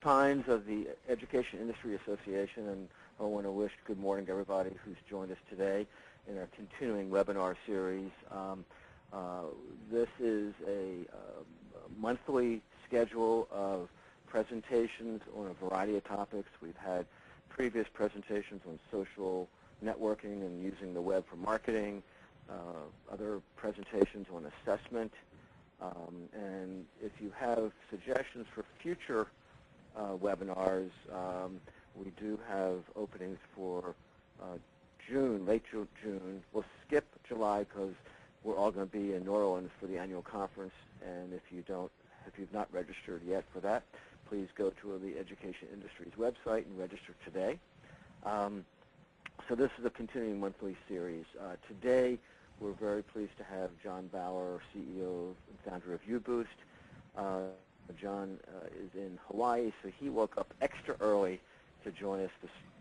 Pines of the Education Industry Association, and I want to wish good morning to everybody who's joined us today in our continuing webinar series. This is a monthly schedule of presentations on a variety of topics. We've had previous presentations on social networking and using the web for marketing, other presentations on assessment, and if you have suggestions for future webinars, we do have openings for June, late June. We'll skip July because we're all going to be in New Orleans for the annual conference, and if you've not registered yet for that, please go to the Education Industries website and register today. So this is a continuing monthly series. Today, we're very pleased to have John Bauer, CEO and founder of U-Boost. John is in Hawaii, so he woke up extra early to join us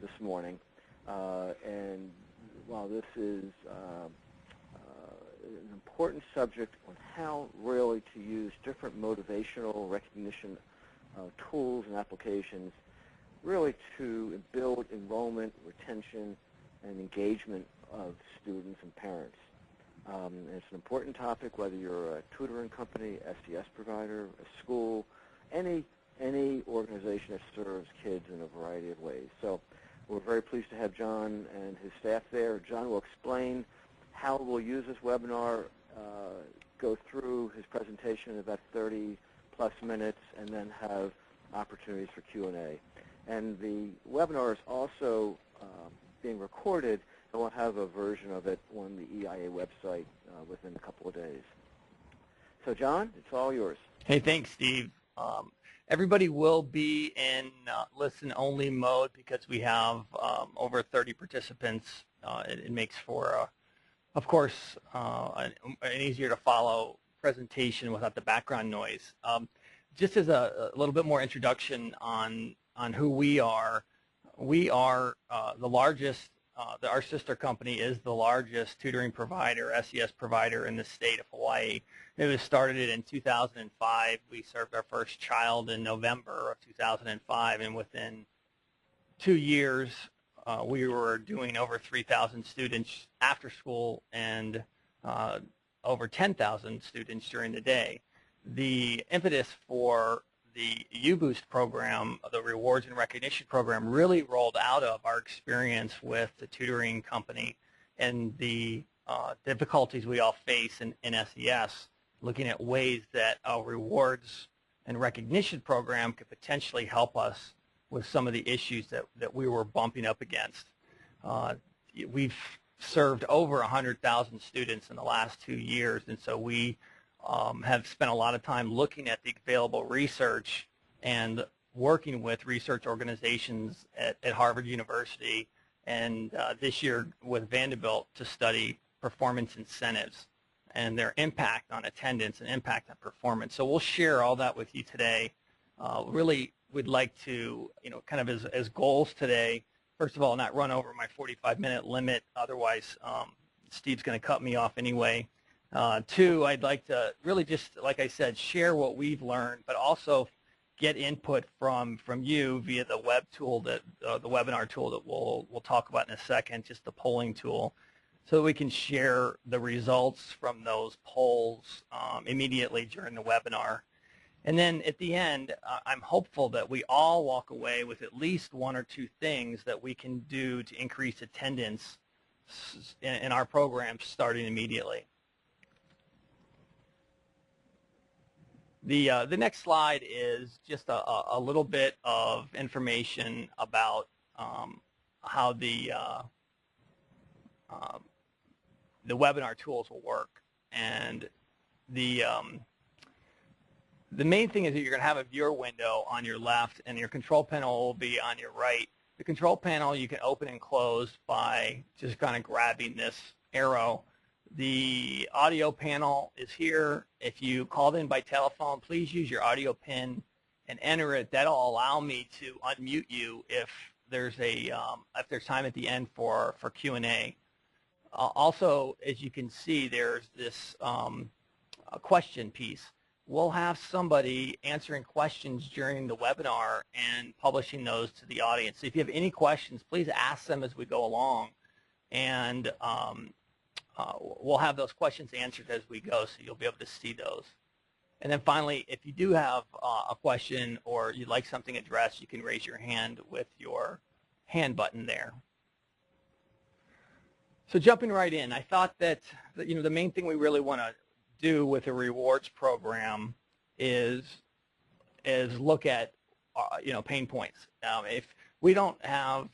this morning. And while this is an important subject on how really to use different motivational recognition tools and applications really to build enrollment, retention, and engagement of students and parents. And it's an important topic whether you're a tutoring company, SES provider, a school, any organization that serves kids in a variety of ways. So we're very pleased to have John and his staff there. John will explain how we'll use this webinar, go through his presentation in about 30-plus minutes, and then have opportunities for Q&A. And the webinar is also being recorded, and we'll have a version of it on the EIA website within a couple of days. So John, it's all yours. Hey, thanks, Steve. Everybody will be in listen-only mode because we have over 30 participants. It makes for, of course, an easier to follow presentation without the background noise. Just as a little bit more introduction on who we are the largest, our sister company is the largest tutoring provider, SES provider in the state of Hawaii. It was started in 2005. We served our first child in November of 2005, and within 2 years, we were doing over 3,000 students after school and over 10,000 students during the day. The impetus for the U-Boost program, the Rewards and Recognition program, really rolled out of our experience with the tutoring company and the difficulties we all face in SES, looking at ways that our Rewards and Recognition program could potentially help us with some of the issues that we were bumping up against. We've served over 100,000 students in the last 2 years, and so we have spent a lot of time looking at the available research and working with research organizations at Harvard University and this year with Vanderbilt to study performance incentives and their impact on attendance and impact on performance. So we'll share all that with you today. Really, we'd like to, kind of as goals today, first of all, not run over my 45-minute limit. Otherwise, Steve's going to cut me off anyway. 2, I'd like to really just, like I said, share what we've learned, but also get input from you via the web tool, the webinar tool that we'll talk about in a second, just the polling tool, so that we can share the results from those polls immediately during the webinar. And then at the end, I'm hopeful that we all walk away with at least 1 or 2 things that we can do to increase attendance in our programs starting immediately. The next slide is just a little bit of information about how the webinar tools will work. And the main thing is that you're going to have a viewer window on your left, and your control panel will be on your right. The control panel you can open and close by just kind of grabbing this arrow. The audio panel is here. If you called in by telephone, please use your audio pin and enter it. That'll allow me to unmute you if there's time at the end for Q&A. Also, as you can see, there's this question piece. we'll have somebody answering questions during the webinar and publishing those to the audience. So if you have any questions, please ask them as we go along, and we'll have those questions answered as we go, so you'll be able to see those. And then finally, if you do have a question or you'd like something addressed, you can raise your hand with your hand button there. So jumping right in, I thought that the main thing we really want to do with a rewards program is look at pain points. If we don't have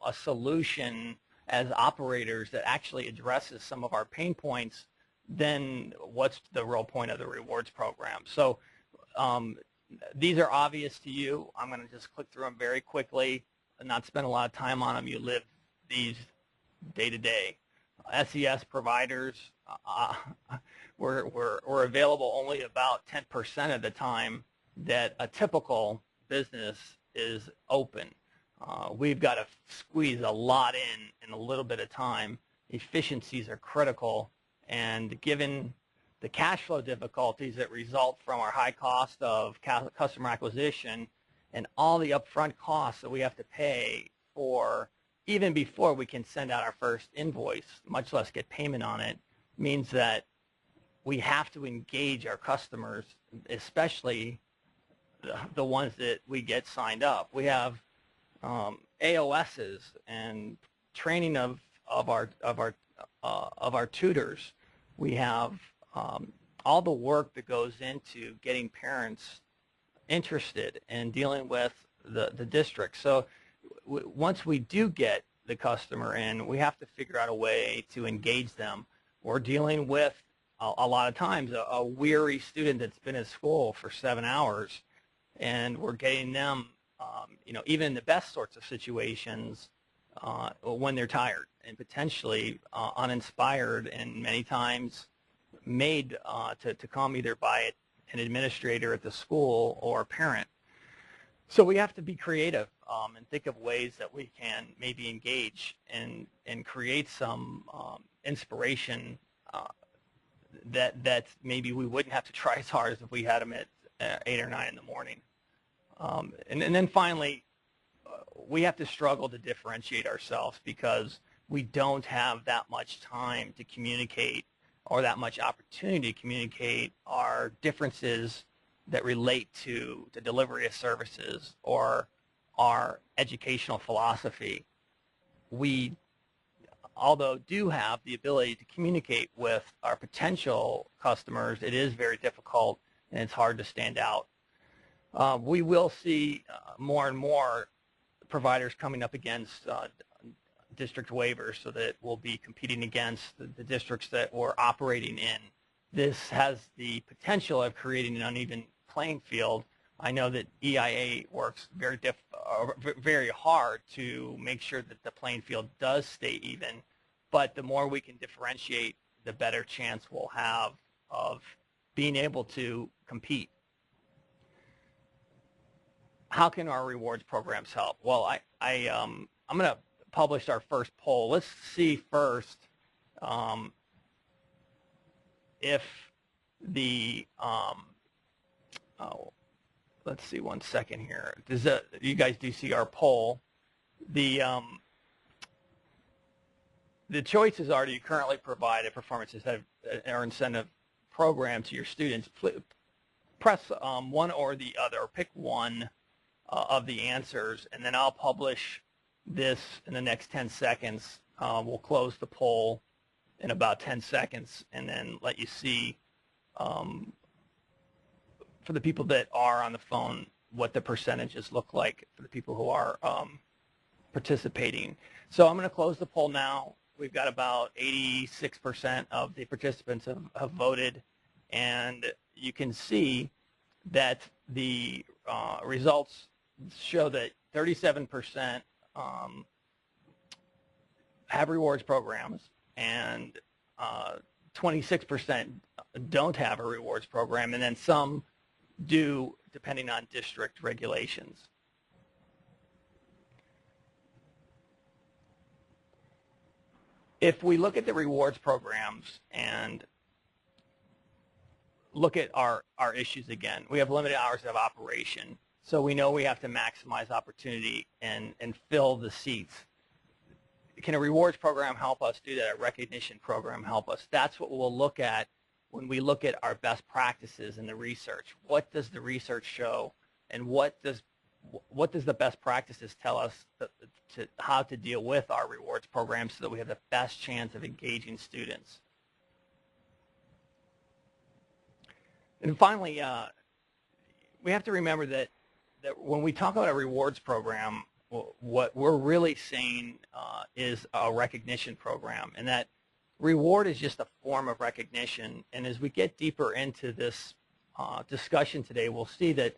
a solution as operators that actually addresses some of our pain points, then what's the real point of the rewards program? So these are obvious to you. I'm going to just click through them very quickly and not spend a lot of time on them. You live these day to day. SES providers, we're available only about 10% of the time that a typical business is open. We've got to squeeze a lot in a little bit of time. Efficiencies are critical, and given the cash flow difficulties that result from our high cost of customer acquisition and all the upfront costs that we have to pay for even before we can send out our first invoice, much less get payment on it, means that we have to engage our customers, especially the ones that we get signed up. We have AOSs and training of our tutors. We have all the work that goes into getting parents interested in dealing with the district. So once we do get the customer in, we have to figure out a way to engage them. We're dealing with a lot of times a weary student that's been in school for 7 hours, and we're getting them, even in the best sorts of situations, when they're tired and potentially uninspired, and many times made to come either by an administrator at the school or a parent. So we have to be creative and think of ways that we can maybe engage and create some inspiration that maybe we wouldn't have to try as hard as if we had them at 8 or 9 in the morning. And then finally, we have to struggle to differentiate ourselves because we don't have that much time to communicate or that much opportunity to communicate our differences that relate to the delivery of services or our educational philosophy. We, although do have the ability to communicate with our potential customers, it is very difficult and it's hard to stand out. We will see more and more providers coming up against district waivers, so that we'll be competing against the districts that we're operating in. This has the potential of creating an uneven playing field. I know that EIA works very hard to make sure that the playing field does stay even, but the more we can differentiate, the better chance we'll have of being able to compete. How can our rewards programs help? Well, I'm going to publish our first poll. Let's see first if the let's see 1 second here. You guys do see our poll. The choices are: do you currently provide a performance or incentive program to your students? Press one or the other, or pick one of the answers, and then I'll publish this in the next 10 seconds. We'll close the poll in about 10 seconds and then let you see, for the people that are on the phone, what the percentages look like for the people who are participating. So I'm going to close the poll now. We've got about 86% of the participants have voted, and you can see that the results show that 37% have rewards programs, and 26% don't have a rewards program, and then some do, depending on district regulations. If we look at the rewards programs and look at our issues again. We have limited hours of operation, so we know we have to maximize opportunity and fill the seats. Can a rewards program help us do that? A recognition program help us? That's what we'll look at when we look at our best practices in the research. What does the research show, and what does the best practices tell us to how to deal with our rewards program so that we have the best chance of engaging students? And finally, we have to remember that when we talk about a rewards program, what we're really saying is a recognition program, and that reward is just a form of recognition. And as we get deeper into this discussion today, we'll see that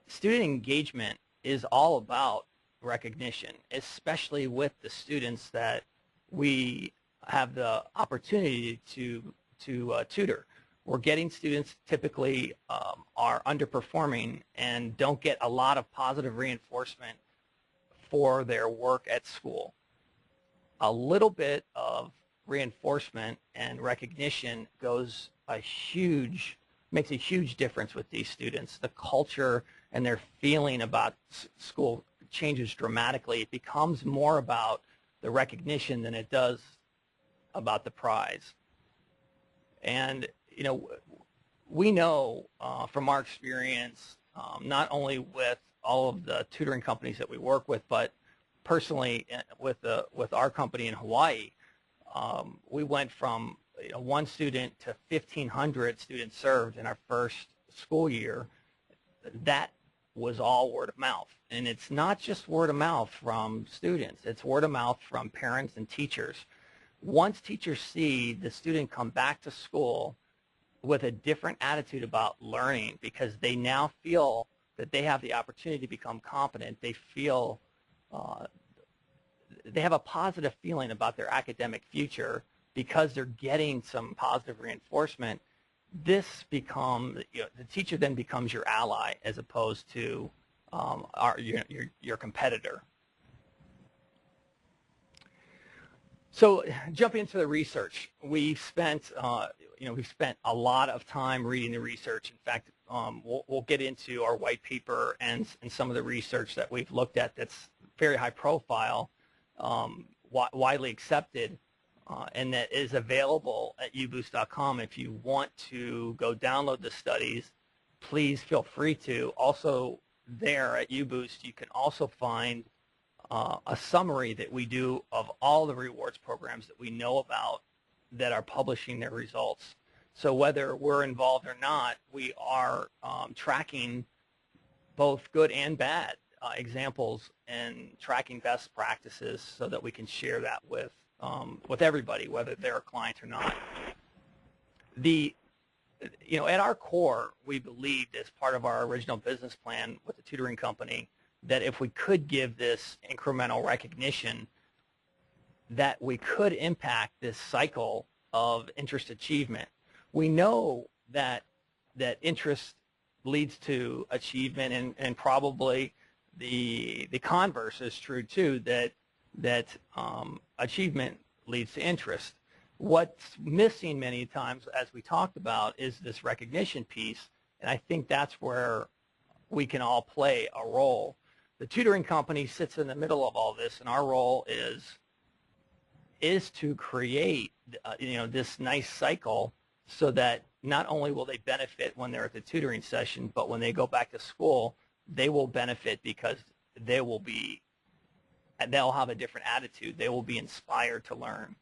student engagement is all about recognition, especially with the students that we have the opportunity to tutor. We're getting students typically are underperforming and don't get a lot of positive reinforcement for their work at school. A little bit of reinforcement and recognition makes a huge difference with these students. The culture and their feeling about school changes dramatically. It becomes more about the recognition than it does about the prize. And we know from our experience, not only with all of the tutoring companies that we work with, but personally with our company in Hawaii, we went from 1 student to 1,500 students served in our first school year. That was all word of mouth. And it's not just word of mouth from students, it's word of mouth from parents and teachers. Once teachers see the student come back to school with a different attitude about learning, because they now feel that they have the opportunity to become competent, they feel they have a positive feeling about their academic future because they're getting some positive reinforcement, the teacher then becomes your ally as opposed to your competitor. So jumping into the research, we've spent a lot of time reading the research. In fact, we'll get into our white paper and some of the research that we've looked at that's very high profile, widely accepted, and that is available at uboost.com. If you want to go download the studies, please feel free to. Also there at uboost, you can also find a summary that we do of all the rewards programs that we know about that are publishing their results. So whether we're involved or not, we are tracking both good and bad examples and tracking best practices so that we can share that with everybody, whether they're a client or not. At our core, we believed as part of our original business plan with the tutoring company that if we could give this incremental recognition, that we could impact this cycle of interest achievement. We know that interest leads to achievement, and probably the converse is true too, that achievement leads to interest. What's missing many times, as we talked about, is this recognition piece, and I think that's where we can all play a role. The tutoring company sits in the middle of all this, and our role is to create this nice cycle so that not only will they benefit when they're at the tutoring session, but when they go back to school, they will benefit because they'll have a different attitude. They will be inspired to learn.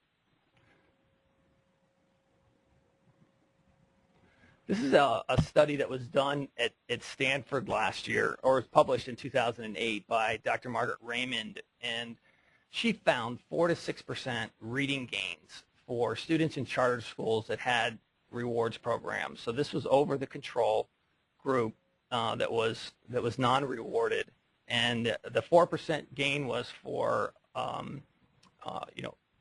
This is a study that was done at Stanford last year, or was published in 2008 by Dr. Margaret Raymond, and she found 4 to 6% reading gains for students in charter schools that had rewards programs. So this was over the control group that was non-rewarded, and the 4% gain was for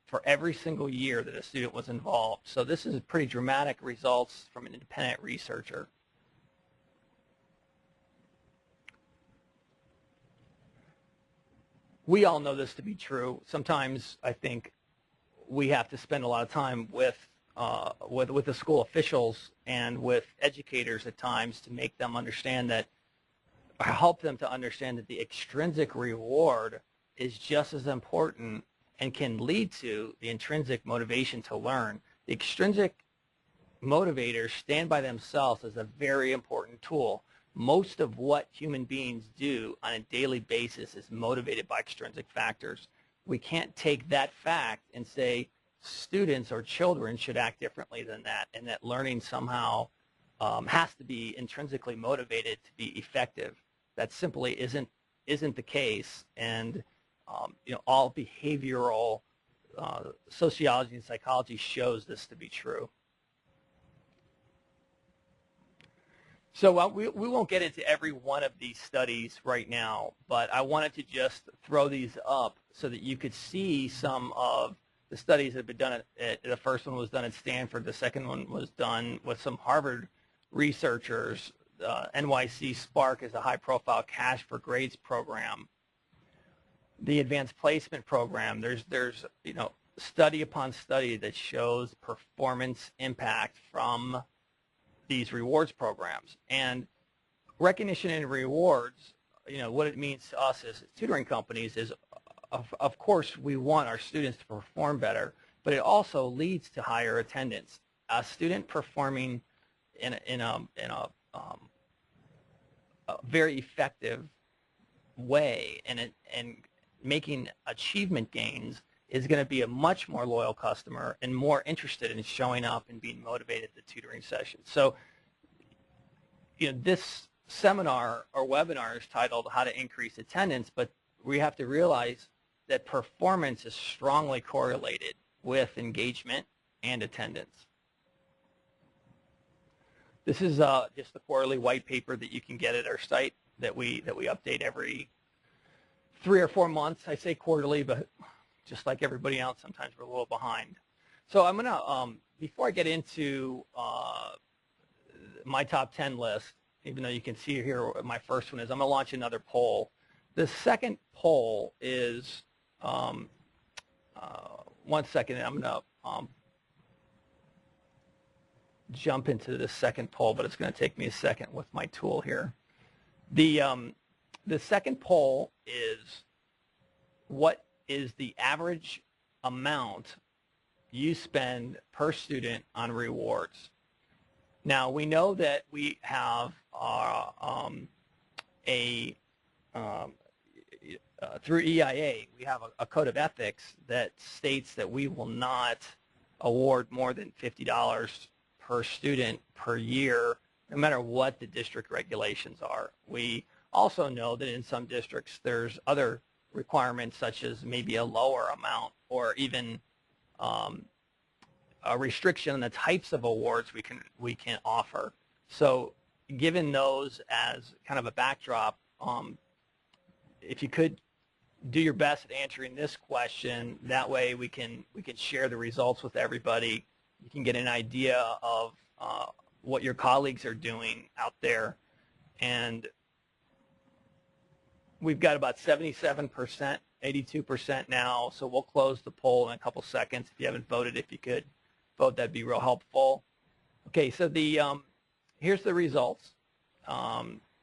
for every single year that a student was involved. So this is pretty dramatic results from an independent researcher. We all know this to be true. Sometimes I think we have to spend a lot of time with with the school officials and with educators at times to make them understand that, or help them to understand that the extrinsic reward is just as important and can lead to the intrinsic motivation to learn. The extrinsic motivators stand by themselves as a very important tool. Most of what human beings do on a daily basis is motivated by extrinsic factors. We can't take that fact and say students or children should act differently than that, and that learning somehow has to be intrinsically motivated to be effective. That simply isn't the case, and all behavioral sociology and psychology shows this to be true. So we won't get into every one of these studies right now, but I wanted to just throw these up so that you could see some of the studies that have been done. The first one was done at Stanford. The second one was done with some Harvard researchers. NYC Spark is a high-profile cash for grades program. The advanced placement program, there's study upon study that shows performance impact from these rewards programs. And recognition and rewards, what it means to us as tutoring companies is, of course, we want our students to perform better, but it also leads to higher attendance. A student performing in a very effective way and making achievement gains is going to be a much more loyal customer and more interested in showing up and being motivated at the tutoring session. So, this seminar or webinar is titled How to Increase Attendance, but we have to realize that performance is strongly correlated with engagement and attendance. This is just the quarterly white paper that you can get at our site that we update every 3 or 4 months. I say quarterly, but just like everybody else, sometimes we're a little behind. So I'm going to, before I get into my top 10 list, even though you can see here what my first one is, I'm going to launch another poll. The second poll is, 1 second, I'm going to jump into the second poll, but it's going to take me a second with my tool here. The second poll is, what is the average amount you spend per student on rewards? Now, we know that we have through EIA, we have a code of ethics that states that we will not award more than $50 per student per year, no matter what the district regulations are. We also know that in some districts there's other requirements, such as maybe a lower amount or even a restriction on the types of awards we can offer. So given those as kind of a backdrop, if you could do your best at answering this question, that way we can share the results with everybody. You can get an idea of what your colleagues are doing out there. And we've got about 77%, 82% now, so we'll close the poll in a couple seconds. If you haven't voted, if you could vote, that'd be real helpful. Okay, so here's the results.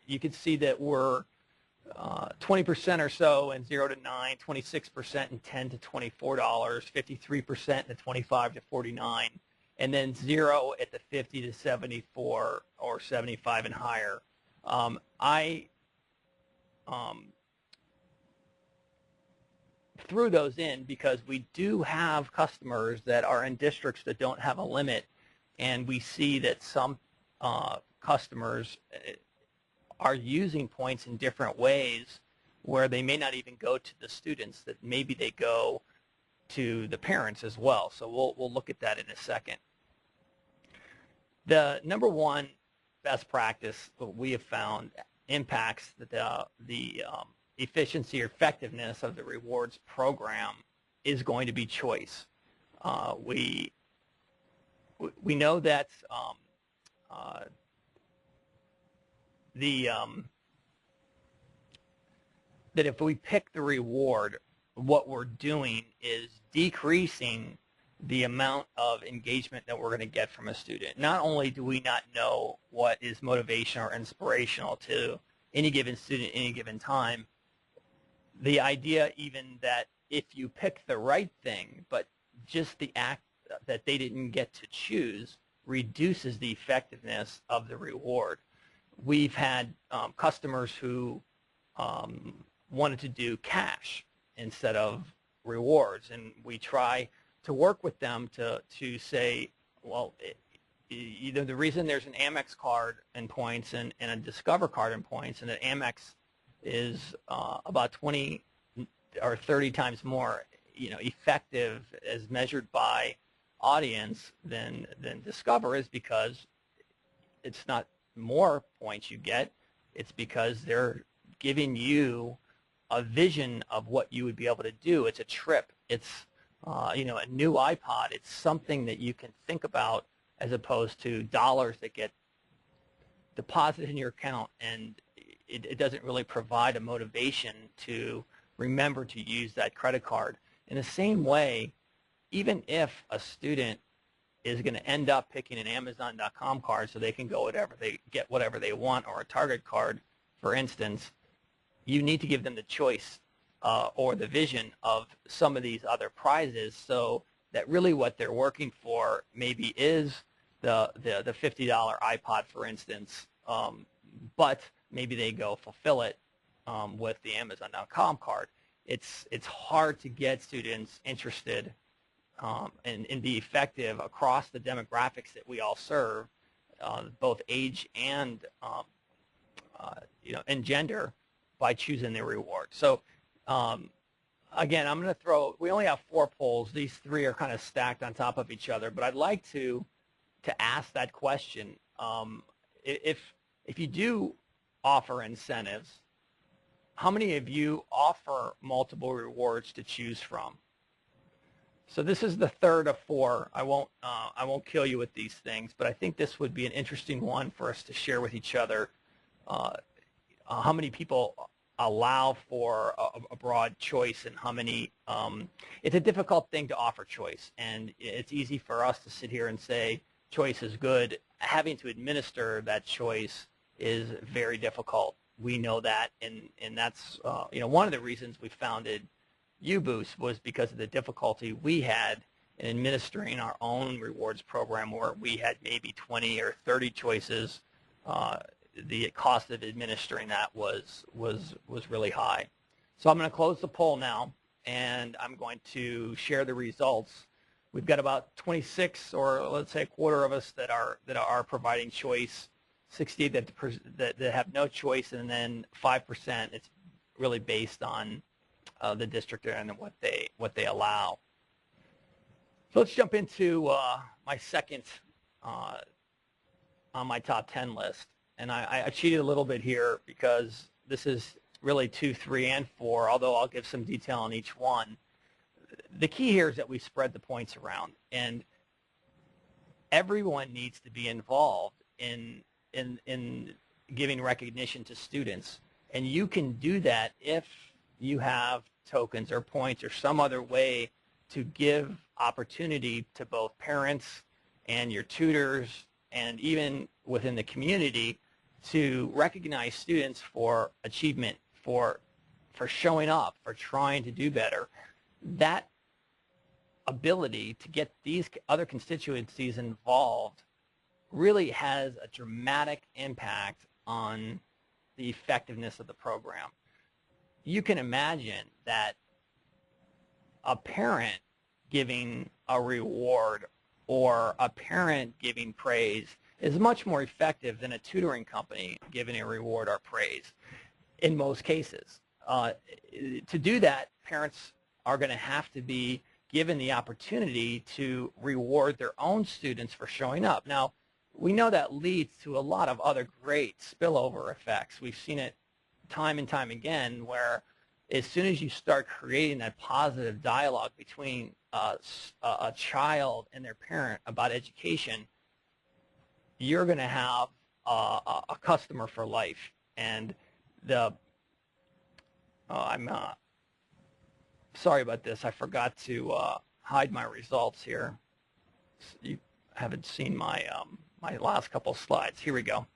You can see that we're 20% or so in 0 to 9, 26% in $10 to $24, 53% in the 25 to 49, and then 0 at the 50 to 74 or 75 and higher. I threw those in because we do have customers that are in districts that don't have a limit, and we see that some customers are using points in different ways where they may not even go to the students, that maybe they go to the parents as well. So we'll look at that in a second. The number one best practice that we have found impacts the efficiency or effectiveness of the rewards program is going to be choice. We know that that if we pick the reward, what we're doing is decreasing the amount of engagement that we're going to get from a student. Not only do we not know what is motivational or inspirational to any given student at any given time, the idea even that if you pick the right thing, but just the act that they didn't get to choose reduces the effectiveness of the reward. We've had customers who wanted to do cash instead of rewards, and we try to work with them to say, well, either the reason there's an Amex card and points and a Discover card and points, and that Amex is about 20 or 30 times more, effective as measured by audience than Discover, is because it's not more points you get. It's because they're giving you a vision of what you would be able to do. It's a trip. It's a new iPod. It's something that you can think about as opposed to dollars that get deposited in your account, and it doesn't really provide a motivation to remember to use that credit card. In the same way, even if a student is going to end up picking an Amazon.com card so they can go get whatever they want, or a Target card, for instance, you need to give them the choice or the vision of some of these other prizes, so that really what they're working for maybe is the $50 iPod, for instance, but maybe they go fulfill it with the Amazon.com card. It's hard to get students interested and be effective across the demographics that we all serve, both age and and gender, by choosing their reward. So again, I'm going to throw, we only have 4 polls. These 3 are kind of stacked on top of each other, but I'd like to ask that question. If you do offer incentives, how many of you offer multiple rewards to choose from? So this is the third of 4. I won't kill you with these things, but I think this would be an interesting one for us to share with each other. How many people allow for a broad choice, and how many, it's a difficult thing to offer choice, and it's easy for us to sit here and say choice is good. Having to administer that choice is very difficult. We know that, and that's one of the reasons we founded UBoost was because of the difficulty we had in administering our own rewards program, where we had maybe 20 or 30 choices. The cost of administering that was really high. So I'm going to close the poll now, and I'm going to share the results. We've got about 26, or let's say a quarter of us that are providing choice, 60 that have no choice, and then 5%. It's really based on the district and what they allow. So let's jump into my second on my top 10 list. And I cheated a little bit here because this is really 2, 3, and 4, although I'll give some detail on each one. The key here is that we spread the points around, and everyone needs to be involved in giving recognition to students. And you can do that if you have tokens or points or some other way to give opportunity to both parents and your tutors, and even within the community, to recognize students for achievement, for showing up, for trying to do better. That ability to get these other constituencies involved really has a dramatic impact on the effectiveness of the program. You can imagine that a parent giving a reward or a parent giving praise is much more effective than a tutoring company giving a reward or praise in most cases. To do that, parents are going to have to be given the opportunity to reward their own students for showing up. Now, we know that leads to a lot of other great spillover effects. We've seen it time and time again, where as soon as you start creating that positive dialogue between a child and their parent about education, you're going to have a customer for life. And I'm sorry about this. I forgot to hide my results here. You haven't seen my my last couple slides. Here we go.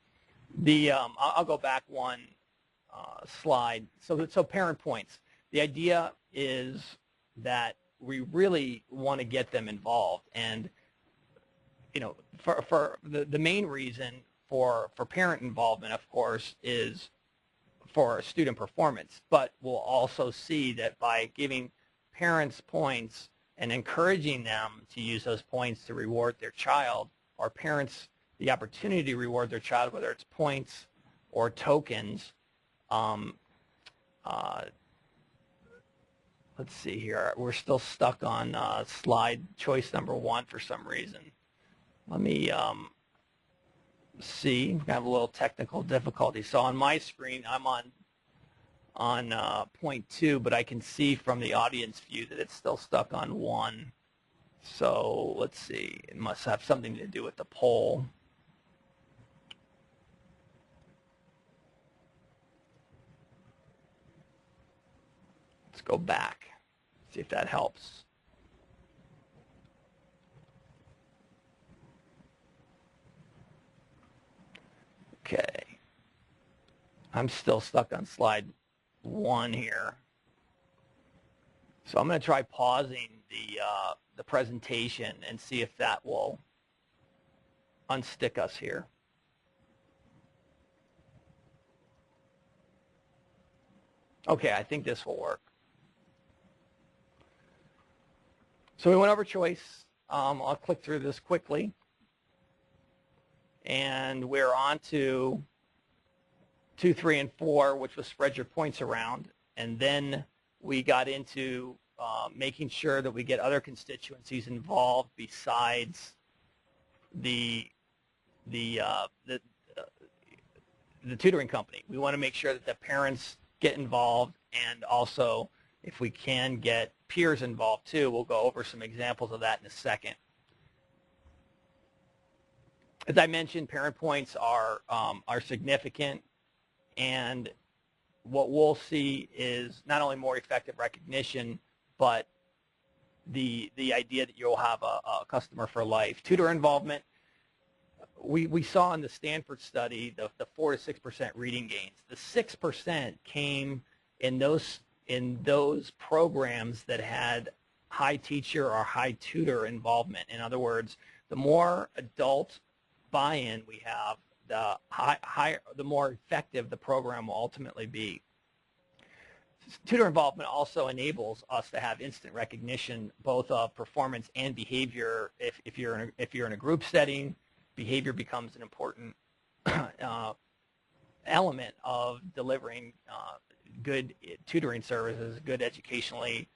I'll go back one slide. So parent points. The idea is that we really want to get them involved, and for the main reason for parent involvement, of course, is for student performance. But we'll also see that by giving parents points and encouraging them to use those points to reward their child, or parents the opportunity to reward their child, whether it's points or tokens. Let's see here. We're still stuck on slide choice number 1 for some reason. Let me see. I have a little technical difficulty. So on my screen, I'm on point 2, but I can see from the audience view that it's still stuck on 1. So let's see. It must have something to do with the poll. Let's go back, see if that helps. Okay. I'm still stuck on slide 1 here. So I'm going to try pausing the presentation and see if that will unstick us here. Okay, I think this will work. So we went over choice. I'll click through this quickly. And we're on to 2, 3, and 4, which was spread your points around. And then we got into making sure that we get other constituencies involved besides the tutoring company. We want to make sure that the parents get involved, and also if we can get peers involved too. We'll go over some examples of that in a second. As I mentioned, parent points are significant, and what we'll see is not only more effective recognition, but the idea that you'll have a customer for life. Tutor involvement, we saw in the Stanford study the 4 to 6% reading gains. The 6% came in those programs that had high teacher or high tutor involvement. In other words, the more adult buy-in we have, the more effective the program will ultimately be. Tutor involvement also enables us to have instant recognition both of performance and behavior. If you're in a group setting, behavior becomes an important element of delivering good tutoring services, good educationally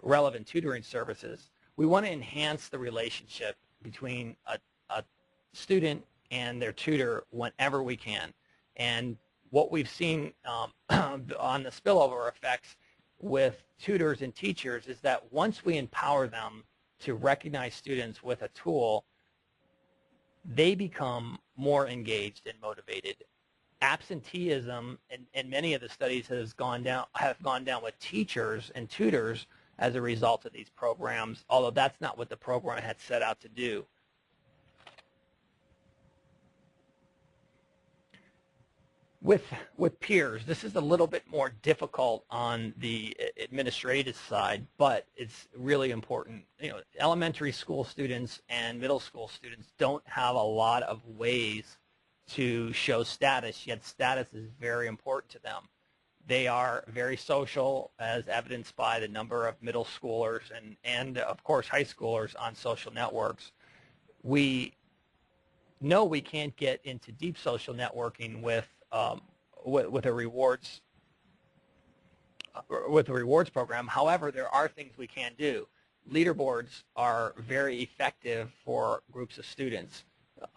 relevant tutoring services. We want to enhance the relationship between a student and their tutor whenever we can. And what we've seen on the spillover effects with tutors and teachers is that once we empower them to recognize students with a tool, they become more engaged and motivated. Absenteeism in many of the studies have gone down with teachers and tutors as a result of these programs, although that's not what the program had set out to do. With peers, this is a little bit more difficult on the administrative side, but it's really important. Elementary school students and middle school students don't have a lot of ways to show status, yet status is very important to them. They are very social, as evidenced by the number of middle schoolers and of course high schoolers on social networks. We know we can't get into deep social networking with a rewards program. However, there are things we can do. Leaderboards are very effective for groups of students.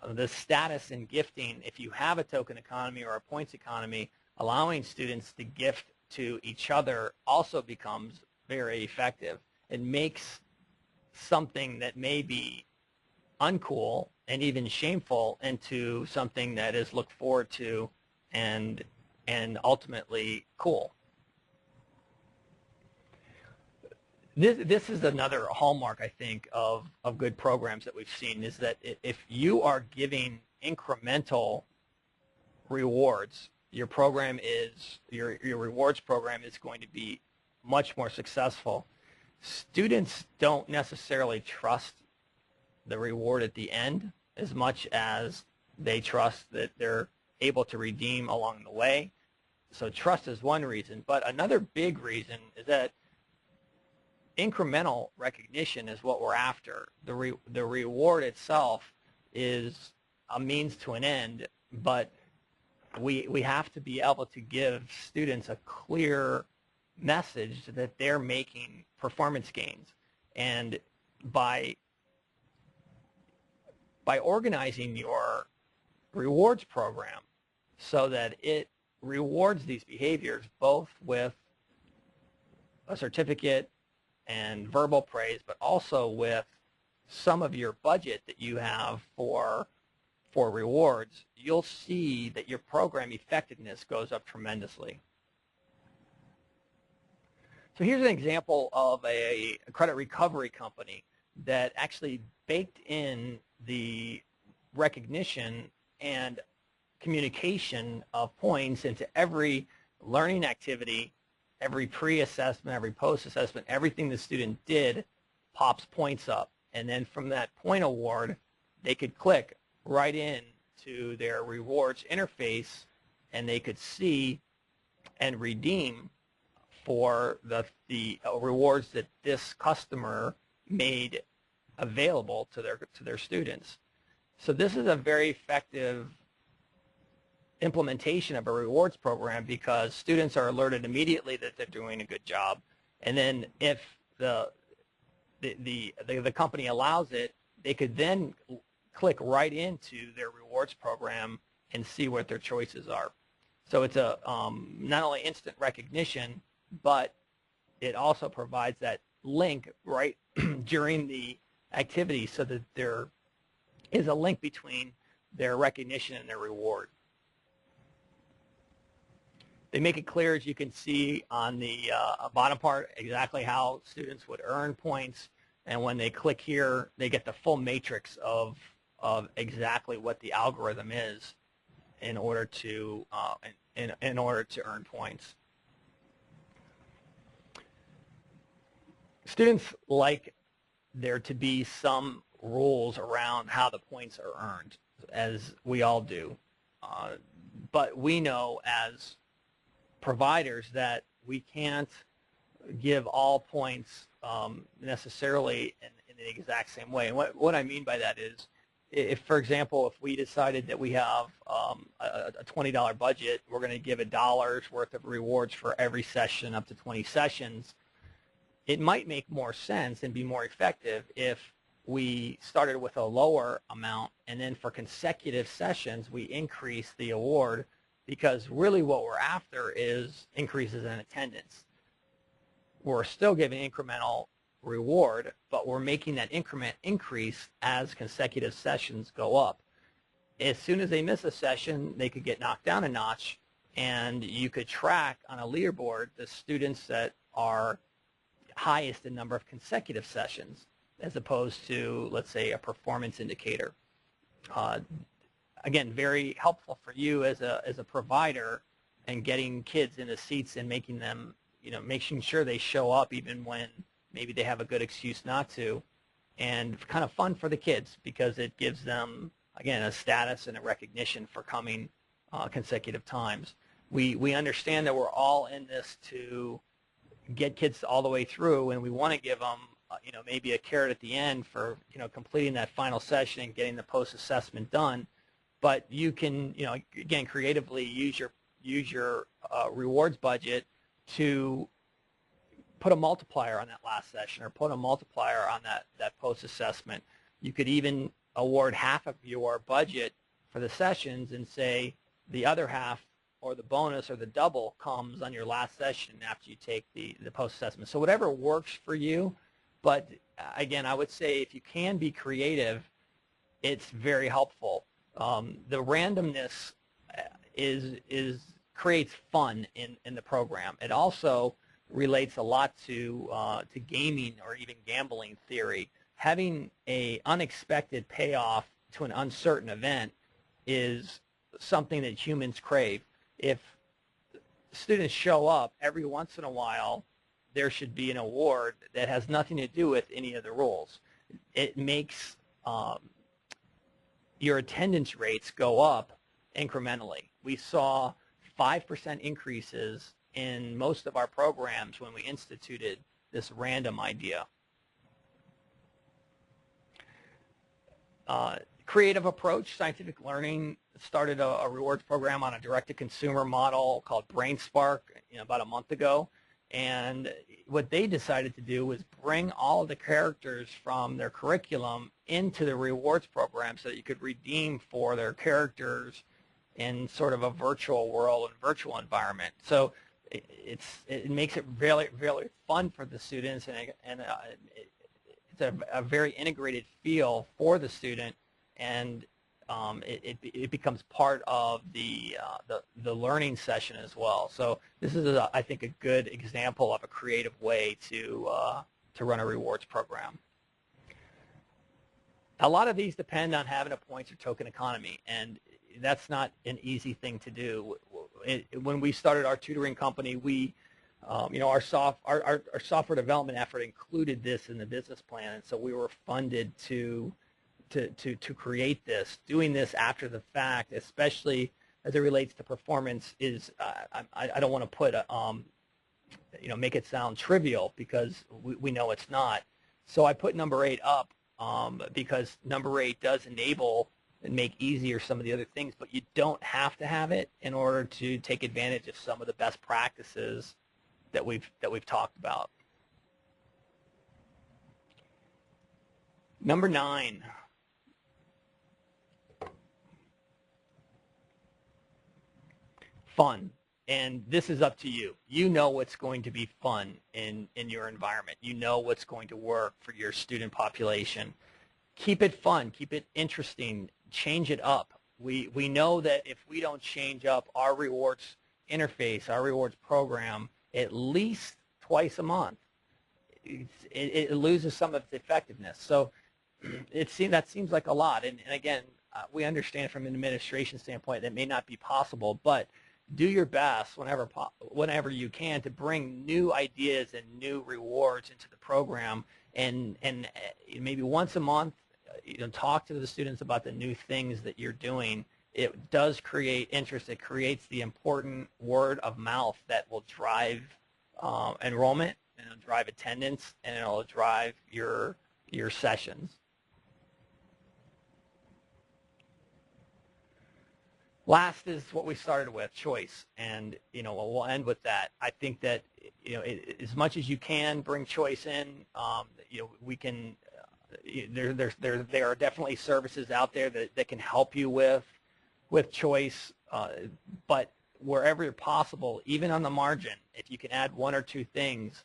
The status and gifting, if you have a token economy or a points economy, allowing students to gift to each other also becomes very effective. It makes something that may be uncool and even shameful into something that is looked forward to and ultimately cool. this is another hallmark, I think, of good programs that we've seen, is that if you are giving incremental rewards, your program is your rewards program is going to be much more successful. Students don't necessarily trust the reward at the end as much as they trust that they're able to redeem along the way. So trust is one reason, but another big reason is that incremental recognition is what we're after. The reward itself is a means to an end, but we have to be able to give students a clear message that they're making performance gains. And by organizing your rewards program so that it rewards these behaviors both with a certificate and verbal praise, but also with some of your budget that you have for rewards, you'll see that your program effectiveness goes up tremendously. So here's an example of a credit recovery company that actually baked in the recognition and communication of points into every learning activity, every pre-assessment, every post-assessment, everything the student did pops points up. And then from that point award, they could click right in to their rewards interface, and they could see and redeem for the rewards that this customer made available to their students. So this is a very effective implementation of a rewards program because students are alerted immediately that they're doing a good job, and then if the company allows it, they could then click right into their rewards program and see what their choices are. So it's a not only instant recognition, but it also provides that link right during the activity so that there is a link between their recognition and their reward. They make it clear, as you can see on the bottom part, exactly how students would earn points, and when they click here, they get the full matrix of exactly what the algorithm is in order to in order to earn points. Students like there to be some rules around how the points are earned, as we all do. But we know as providers that we can't give all points necessarily in the exact same way. And what I mean by that is, if, for example, if we decided that we have a $20 budget, we're going to give $1 worth of rewards for every session up to 20 sessions, it might make more sense and be more effective if we started with a lower amount, and then for consecutive sessions we increase the award, because really what we're after is increases in attendance. We're still giving incremental reward, but we're making that increment increase as consecutive sessions go up. As soon as they miss a session, they could get knocked down a notch, and you could track on a leaderboard the students that are highest in number of consecutive sessions, as opposed to, let's say, a performance indicator. Again, very helpful for you as a provider, and getting kids in the seats and making them, making sure they show up even when maybe they have a good excuse not to, and kind of fun for the kids because it gives them, again, a status and a recognition for coming consecutive times. We understand that we're all in this to get kids all the way through, and we want to give them maybe a carrot at the end for completing that final session and getting the post-assessment done. But you can again creatively use your rewards budget to put a multiplier on that last session, or put a multiplier on that post-assessment. You could even award half of your budget for the sessions and say the other half, or the bonus or the double, comes on your last session after you take the post-assessment. So whatever works for you. But again, I would say if you can be creative, it's very helpful. The randomness creates fun in the program. It also relates a lot to gaming or even gambling theory. Having a unexpected payoff to an uncertain event is something that humans crave. If students show up every once in a while, there should be an award that has nothing to do with any of the rules. It makes your attendance rates go up incrementally. We saw 5% increases in most of our programs when we instituted this random idea. Creative approach, scientific learning started a rewards program on a direct-to-consumer model called BrainSpark about a month ago. And what they decided to do was bring all of the characters from their curriculum into the rewards program so that you could redeem for their characters in sort of a virtual world and virtual environment. So it makes it really, really fun for the students, and it's a very integrated feel for the student, and it becomes part of the learning session as well. So this is, I think, a good example of a creative way to run a rewards program. A lot of these depend on having a points or token economy, and that's not an easy thing to do. When we started our tutoring company, we, our software development effort included this in the business plan, and so we were funded to create this. Doing this after the fact, especially as it relates to performance, is I don't want to put make it sound trivial, because we know it's not. So I put number 8 up because number 8 does enable and make easier some of the other things, but you don't have to have it in order to take advantage of some of the best practices that we've talked about. Number 9. Fun. And this is up to you. You know what's going to be fun in your environment. You know what's going to work for your student population. Keep it fun. Keep it interesting. Change it up. We know that if we don't change up our rewards interface, our rewards program, at least twice a month, it loses some of its effectiveness. So that seems like a lot. And again, we understand from an administration standpoint that may not be possible, but do your best whenever you can to bring new ideas and new rewards into the program, and maybe once a month, talk to the students about the new things that you're doing. It does create interest. It creates the important word of mouth that will drive enrollment, and it'll drive attendance, and it'll drive your sessions. Last is what we started with, choice, and we'll end with that. I think that as much as you can bring choice in, we can. There are definitely services out there that can help you with choice, but wherever possible, even on the margin, if you can add 1 or 2 things,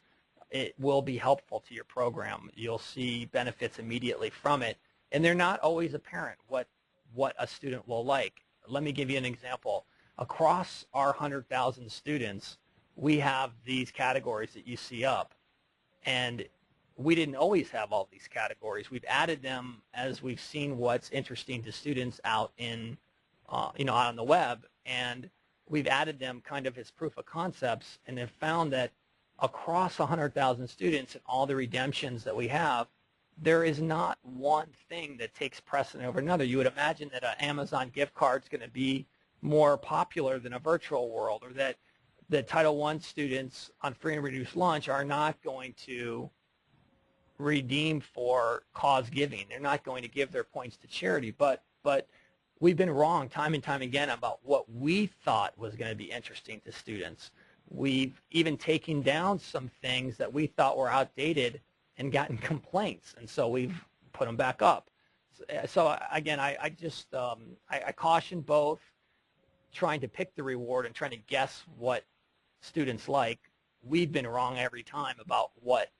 it will be helpful to your program. You'll see benefits immediately from it, and they're not always apparent what a student will like. Let me give you an example. Across our 100,000 students, we have these categories that you see up, and we didn't always have all these categories. We've added them as we've seen what's interesting to students out out on the web, and we've added them kind of as proof of concepts, and have found that across 100,000 students and all the redemptions that we have, there is not one thing that takes precedent over another. You would imagine that an Amazon gift card is going to be more popular than a virtual world, or that the Title I students on free and reduced lunch are not going to redeem for cause giving. They're not going to give their points to charity. But we've been wrong time and time again about what we thought was going to be interesting to students. We've even taken down some things that we thought were outdated and gotten complaints, and so we've put them back up. So again, I caution both trying to pick the reward and trying to guess what students like. We've been wrong every time about what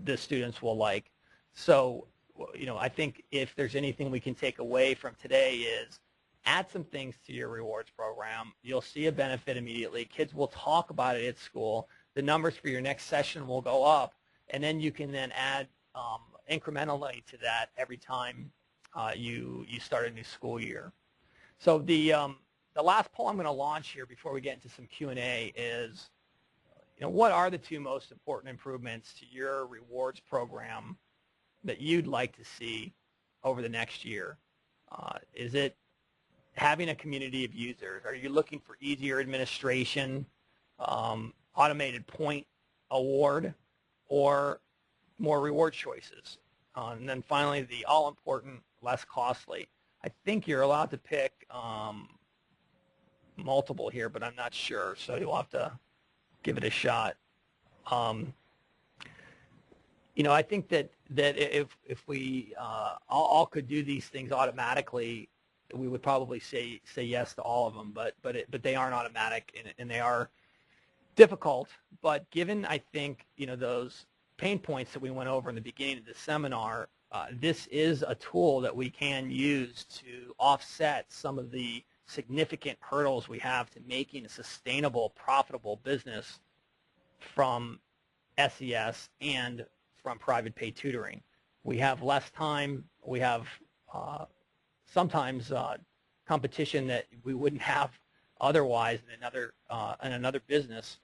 the students will like. So I think if there's anything we can take away from today is add some things to your rewards program. You'll see a benefit immediately. Kids will talk about it at school. the numbers for your next session will go up, and then you can then add incrementally to that every time you start a new school year. So the last poll I'm going to launch here before we get into some Q&A is, what are the 2 most important improvements to your rewards program that you'd like to see over the next year? Is it having a community of users? Are you looking for easier administration, automated point award, or more reward choices? And then finally, the all-important, less costly. I think you're allowed to pick multiple here, but I'm not sure, so you'll have to give it a shot. I think that if we all could do these things automatically, we would probably say yes to all of them, but they aren't automatic, and they are difficult. But given, I think, those pain points that we went over in the beginning of the seminar, this is a tool that we can use to offset some of the significant hurdles we have to making a sustainable, profitable business from SES and from private pay tutoring. We have less time. We have sometimes competition that we wouldn't have otherwise in another business,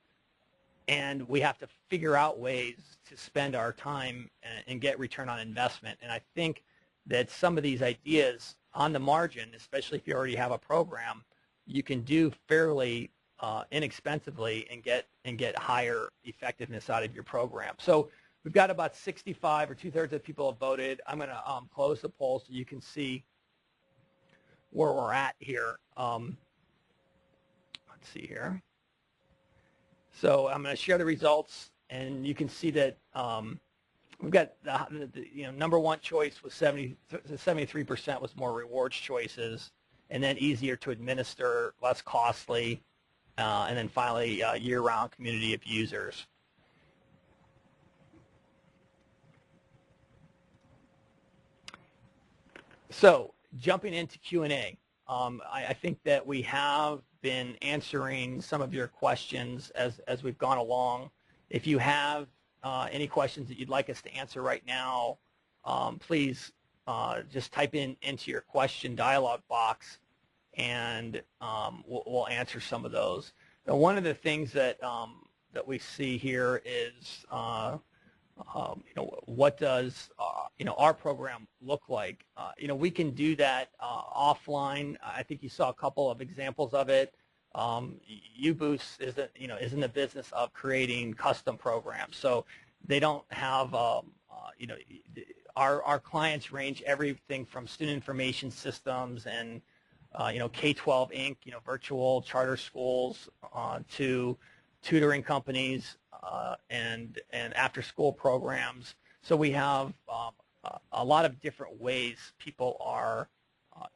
and we have to figure out ways to spend our time and get return on investment. And I think that some of these ideas on the margin, especially if you already have a program, you can do fairly inexpensively and get higher effectiveness out of your program. So we've got about 65 or 2/3 of the people have voted. I'm going to close the poll so you can see where we're at here. Let's see here. So I'm going to share the results, and you can see that we've got the number 1 choice was 73% was more rewards choices, and then easier to administer, less costly, and then finally year-round community of users. So jumping into Q&A, I think that we have been answering some of your questions as we've gone along. If you have any questions that you'd like us to answer right now, please just type into your question dialog box, and we'll answer some of those. Now, one of the things that that we see here is what does our program look like? We can do that offline. I think you saw a couple of examples of it. UBoost is in the business of creating custom programs, so they don't have our clients range everything from student information systems and K-12 Inc., virtual charter schools, to tutoring companies and after-school programs. So we have a lot of different ways people are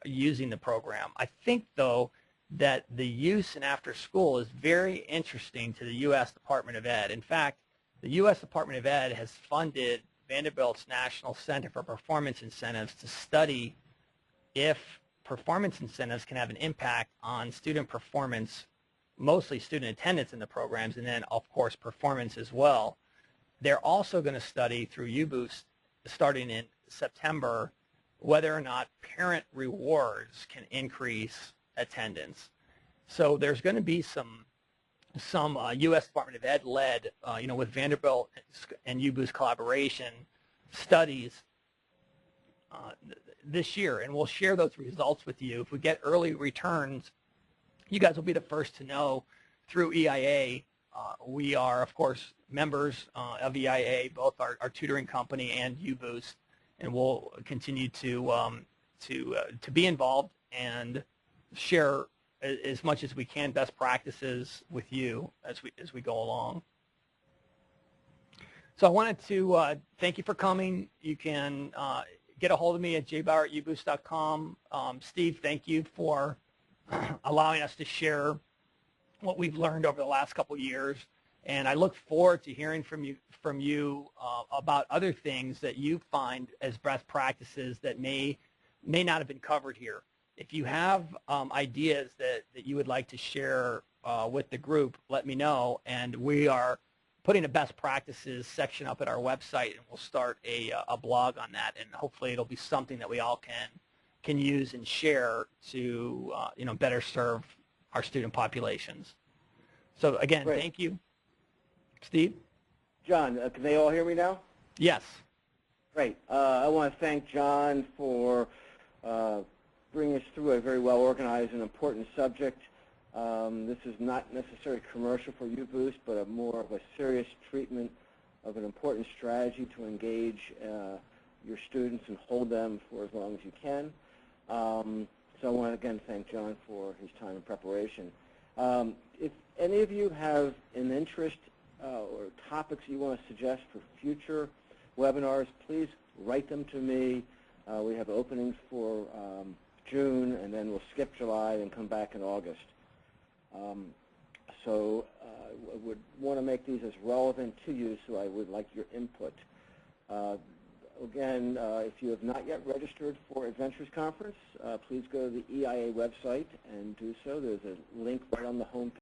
using the program. I think, though, that the use in after-school is very interesting to the U.S. Department of Ed. In fact, the U.S. Department of Ed has funded Vanderbilt's National Center for Performance Incentives to study if performance incentives can have an impact on student performance, mostly student attendance in the programs, and then, of course, performance as well. They're also going to study through UBoost, starting in September, whether or not parent rewards can increase attendance. So there's going to be some U.S. Department of Ed led, with Vanderbilt and UBoost collaboration studies this year, and we'll share those results with you. If we get early returns, you guys will be the first to know through EIA. We are, of course, members of EIA, both our tutoring company and UBoost, and we'll continue to be involved and share as much as we can best practices with you as we go along. So I wanted to thank you for coming. You can get a hold of me at jbauer@uboost.com. Steve, thank you for allowing us to share what we've learned over the last couple of years, and I look forward to hearing from you about other things that you find as best practices that may not have been covered here. If you have ideas that you would like to share with the group, let me know, and we are putting a best practices section up at our website, and we'll start a blog on that, and hopefully it'll be something that we all can use and share to better serve our student populations. So again, Great. Thank you. Steve? John, can they all hear me now? Yes. Great. I want to thank John for bringing us through a very well-organized and important subject. This is not necessarily commercial for UBoost, but more of a serious treatment of an important strategy to engage your students and hold them for as long as you can. So I want to again thank John for his time and preparation. If any of you have an interest or topics you want to suggest for future webinars, please write them to me. We have openings for June, and then we'll skip July and come back in August. So I would want to make these as relevant to you, so I would like your input. Again, if you have not yet registered for Adventures Conference, please go to the EIA website and do so. There's a link right on the home page.